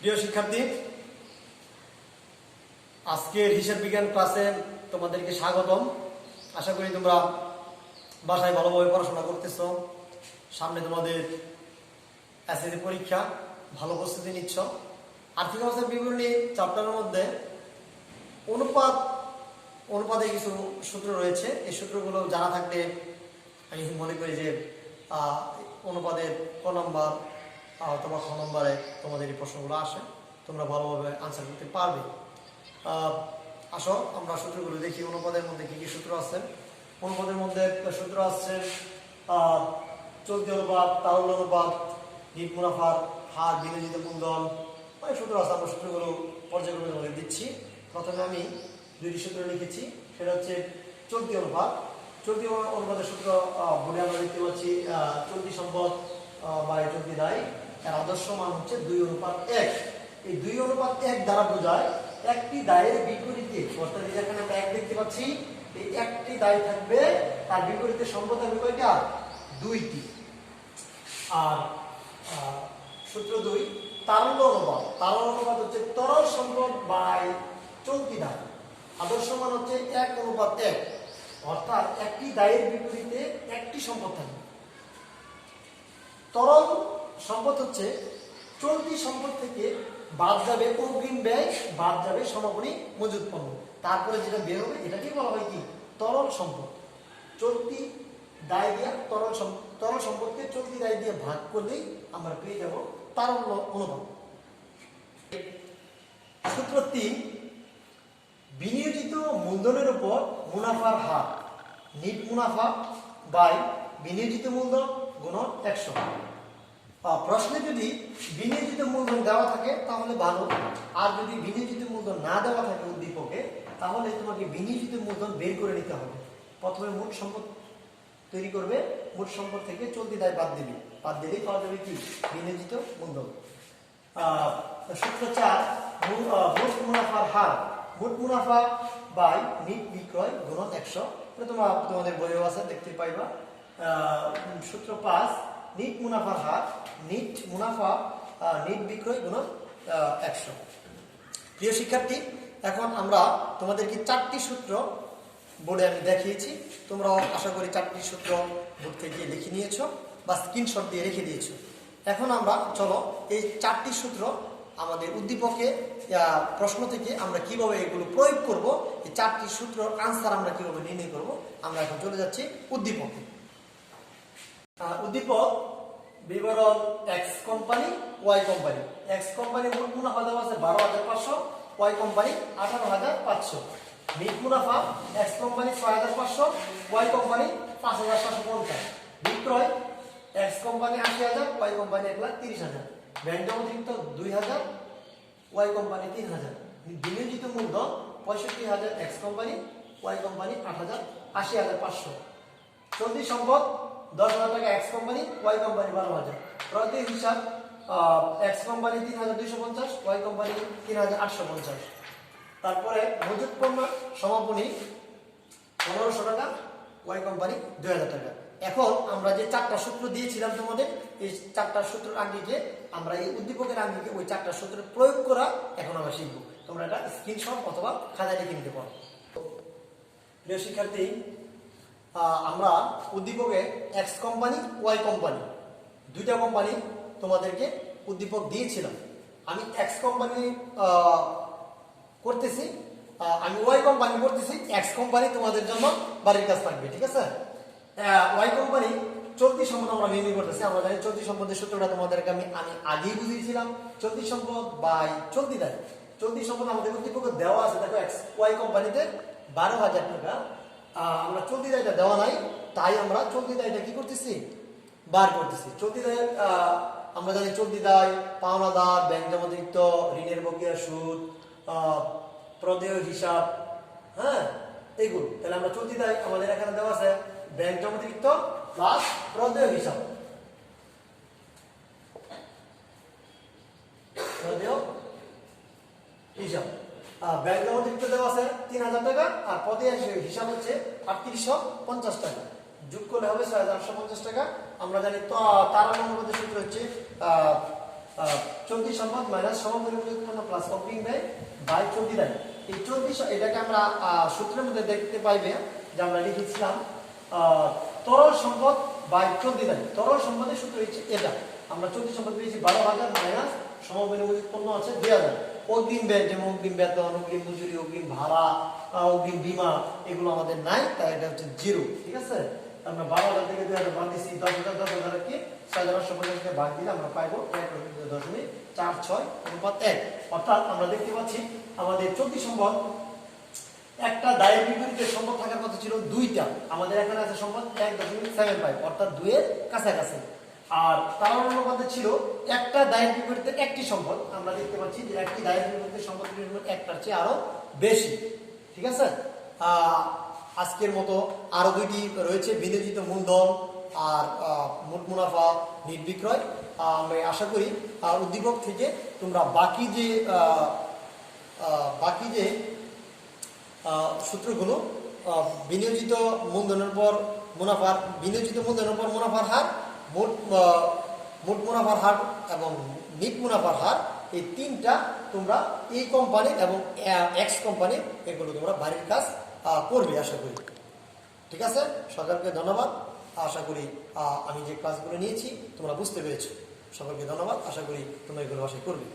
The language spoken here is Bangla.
প্রিয় শিক্ষার্থী, আজকের হিসাব বিজ্ঞান ক্লাসে তোমাদেরকে স্বাগতম। আশা করি তোমরা বাসায় ভালোভাবে পড়াশোনা করতেছ। সামনে তোমাদের এসএসসি পরীক্ষা, ভালো প্রস্তুতি নিচ্ছ। আর্থিক অবস্থার বিবরণী চ্যাপ্টারের মধ্যে অনুপাতে কিছু সূত্র রয়েছে। এই সূত্রগুলো জানা থাকলে আমি মনে করি যে অনুপাতের ক নম্বর অথবা খ নম্বরে তোমাদের এই প্রশ্নগুলো আসে, তোমরা ভালোভাবে আনসার করতে পারবে। আসো আমরা সূত্রগুলো দেখি। অনুপাতের মধ্যে কি কি সূত্র আছে? অনুপাতের মধ্যে সূত্র আছে চলতি অনুপাত, তারল্য অনুপাত, নিট মুনাফার হার, বিনিয়োজিত মূলধন, অনেক সূত্র আছে। আমরা সূত্রগুলো পর্যায়ক্রমে তোমাদের দিচ্ছি। প্রথমে আমি দুইটি সূত্র লিখেছি, সেটা হচ্ছে চলতি অনুপাত। চলতি অনুপাতের সূত্র বলে আমরা দেখতে পাচ্ছি চলতি সম্পদ বা চলতি দায় এর আদর্শ মান হচ্ছে 2:1। এই 2:1 দ্বারা বোঝায় একটি দায়ের বিপরীতে, অর্থাৎ এখানে আমরা 1 দেখতে পাচ্ছি, এই একটি দায় থাকবে, তার বিপরীতে সম্পদ থাকবে কয়টা? 2টি। আর সূত্র 2 তারল্য অনুপাত। তারল্য অনুপাত হচ্ছে তরল সম্পদ বাই চলতি দায়। আদর্শ মান হচ্ছে 1:1, অর্থাৎ একটি দায়ের বিপরীতে একটি সম্পদ থাকবে। তরল সম্পদ হচ্ছে চলতি সম্পদ থেকে বাদ যাবে অগ্রিম ব্যয়, বাদ যাবে সমাপনী মজুদ পণ্য, তারপরে যেটা বের হবে এটাকে বলা হয় কি? তরল সম্পদ। চলতি দায় দিয়ে তরল সম্পদকে চলতি দায় দিয়ে ভাগ করলেই আমরা পেয়ে যাব তারল্য অনুপাত। সূত্র 3 বিনিয়োজিত মূলধনের উপর মুনাফার হার, নিট মুনাফা বাই বিনিয়োজিত মূলধন গুণন 100। প্রশ্নে যদি বিনিয়োজিত মূলধন দেওয়া থাকে তাহলে ভালো, আর যদি বিনিয়োজিত মূলধন না দেওয়া থাকে উদ্দীপকে, তাহলে তোমাকে বিনিয়োজিত মূলধন বের করে নিতে হবে। প্রথমে মোট সম্পদ তৈরি করবে, মোট সম্পদ থেকে চলতি দায় বাদ দিলেই পাওয়া যাবে কি? বিনিয়োজিত মূলধন। সূত্র 4 মোট মুনাফার হার, মোট মুনাফা বাই নিট বিক্রয় গুণন 100। তোমরা তোমাদের বইও আছে, দেখতে পাইবা। সূত্র 5 নিট মুনাফার হার, নিট মুনাফা নিট বিক্রয় গুণন 100। প্রিয় শিক্ষার্থী, এখন আমরা তোমাদেরকে 4টি সূত্র বোর্ডে আমি দেখিয়েছি। তোমরাও আশা করি 4টি সূত্র বোর্ড থেকে লিখে নিয়েছো বা স্ক্রিনশট দিয়ে রেখে দিয়েছো। এখন আমরা চলো এই 4টি সূত্র আমাদের উদ্দীপকে প্রশ্ন থেকে আমরা কিভাবে এগুলো প্রয়োগ করব, এই 4টি সূত্র আনসার আমরা কিভাবে নির্ণয় করব, আমরা এখন চলে যাচ্ছি উদ্দীপকে। উদ্দীপক বিবরণ X company Y company. X company মোট মুনাফা দেওয়া আছে 12,500, ওয়াই কোম্পানি 18,500। নিট মুনাফা এক্স কোম্পানি 6,500, ওয়াই কোম্পানি 5,750। বিক্রয় X company 80,000, Y company 1,30,000। Bank অতিরিক্ত 2,000, ওয়াই কোম্পানি 3,000। বিনিয়োজিত মূলধন 65,000 এক্স কোম্পানি, ওয়াই কোম্পানি 80,500। চলতি সম্পদ 10,000 টাকা এক্স কোম্পানি, ওয়াই কোম্পানি 12,000। প্রতি হিসাব এক্স কোম্পানি 3,250, ওয়াই কোম্পানি 3,850। তারপরে মজুদ পণ্য সমাপনী 1500 টাকা, ওয়াই কোম্পানি 2,000 টাকা। এখন আমরা যে 4টা সূত্র দিয়েছিলাম তোমাদের, এই 4টা সূত্রের আঙ্গিকে আমরা এই উদ্দীপকের আঙ্গিকে ওই 4টা সূত্রের প্রয়োগ করা এখন আমরা শিখবো। তোমরা এটা স্ক্রিনশট অথবা খাতায় লিখে নিতে পারো। প্রিয় শিক্ষার্থী, আমরা উদ্দীপকে এক্স কোম্পানি ওয়াই কোম্পানি দুইটা কোম্পানি তোমাদেরকে উদ্দীপক দিয়েছিলাম। আমি এক্স কোম্পানি করতেছি, আমি ওয়াই কোম্পানি করতেছি। এক্স কোম্পানি তোমাদের জন্য বাড়ির কাজ থাকবে, ঠিক আছে? ওয়াই কোম্পানি চলতি সম্পদ আমরা নির্ণয় করতেছি। আমরা জানি চলতি সম্পদের সূত্রটা তোমাদেরকে আমি আগেই বুঝিয়েছিলাম। চলতি সম্পদ বাই চলতি দায়। চলতি সম্পদ আমাদের উদ্দীপকে দেওয়া আছে, দেখো এক্স ওয়াই কোম্পানিতে 12,000 টাকা। আমরা চলতি দায়টা দেওয়া নাই, তাই আমরা চলতি দায়টা কি করতেছি? বার করতেছি। চলতি দায় আমরা জানি চলতি দায় পাওনাদার, ব্যাংক অতিরিক্ত, ঋণের বকেয়া সুদ, প্রদেয় হিসাব, হ্যাঁ, এইগুলো। তাহলে আমরা চলতি দায় আমাদের এখানে দেওয়া আছে ব্যাংক অতিরিক্ত প্লাস প্রদেয় হিসাব। প্রদেয় হিসাব ব্যাংক অতিরিক্ত দেওয়া আছে 3,000 টাকা, আর প্রদেয় হিসাব হচ্ছে 3,850 টাকা। যোগ করলে হবে 6,850 টাকা। আমরা জানি তারল্য অনুপাতের সূত্র হচ্ছে চলতি সম্পদ মাইনাস সমপরিমাণ উৎপন্ন প্লাস অগ্রিম ব্যয় বাই চলতি দায়। এই চলতি এটাকে আমরা সূত্রের মধ্যে দেখতে পাইবে যে আমরা লিখেছিলাম তরল সম্পদ বাই চলতি দায়। তরল সম্পদের সূত্র হচ্ছে এটা, আমরা চলতি সম্পদ পেয়েছি 12,000 মাইনাস সমপরিমাণ উৎপন্ন আছে 2,000। অগ্রিম ব্যয় যেমন অগ্রিম বেতন, অগ্রিম মজুরি, অগ্রিম ভাড়া, অগ্রিম বীমা এগুলো আমাদের নাই, তাই এটা হচ্ছে 0। ঠিক আছে, আমরা 12,000 থেকে 2,000 বাদ দিচ্ছি, 10,000 10,000 কে 6,850 কে বাদ দিলে আমরা পাইবো 1.46 অর্থাৎ আমরা দেখতে পাচ্ছি আমাদের চলতি সম্পদ একটা দায়ের বিপরীতে সম্পদ থাকার কথা ছিল 2টা, আমাদের এখানে আছে সম্পদ 1.75 অর্থাৎ 2 এর কাছাকাছি। আর তার অনুপাতে ছিল একটা দায়ের বিপরীতে একটি সম্পদ, আমরা দেখতে পাচ্ছি যে একটি দায়ের বিপরীতে সম্পদের পরিমাণ একটার চেয়ে আরো বেশি। ঠিক আছে, আজকের মতো আরো দুইটি রয়েছে, বিনিয়োজিত মূলধন আর মোট মুনাফা, নিট বিক্রয়। আমি আশা করি উদ্দীপক থেকে তোমরা বাকি যে সূত্রগুলো বিনিয়োজিত মূলধনের পর মুনাফার, বিনিয়োজিত মূলধনের পর মুনাফার হার, মোট মুনাফার হার এবং নিট মুনাফার হার, এই তিনটা তোমরা এই কোম্পানির এবং এক্স কোম্পানির এগুলো তোমরা বাড়ির কাজ করবে আশা করি। ঠিক আছে, সকলকে ধন্যবাদ। আশা করি আমি যে ক্লাসগুলো নিয়েছি তোমরা বুঝতে পেরেছো। সকলকে ধন্যবাদ, আশা করি তোমরা এগুলো বাসায় করবে।